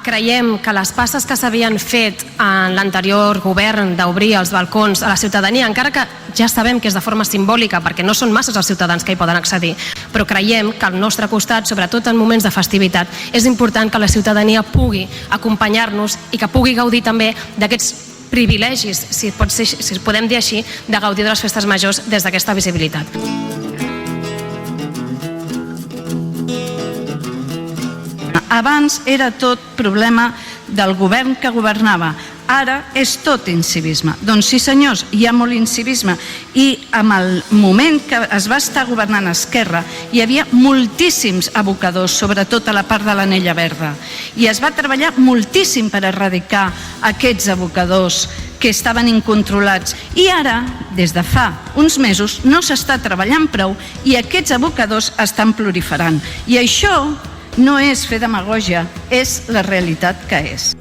creiem que les passes que s'havien fet en l'anterior govern d'obrir els balcons a la ciutadania, encara que ja sabem que és de forma simbòlica perquè no són masses els ciutadans que hi poden accedir, però creiem que al nostre costat, sobretot en moments de festivitat, és important que la ciutadania pugui acompanyar-nos i que pugui gaudir també d'aquests privilegis, si podem dir així, de gaudir de les festes majors des d'aquesta visibilitat. Abans era tot problema del govern que governava, ara és tot incivisme. Doncs sí senyors, hi ha molt incivisme i en el moment que es va estar governant Esquerra hi havia moltíssims abocadors, sobretot a la part de l'Anella Verda, i es va treballar moltíssim per erradicar aquests abocadors que estaven incontrolats, i ara, des de fa uns mesos, no s'està treballant prou i aquests abocadors estan proliferant. I això no és fer demagògia, és la realitat que és.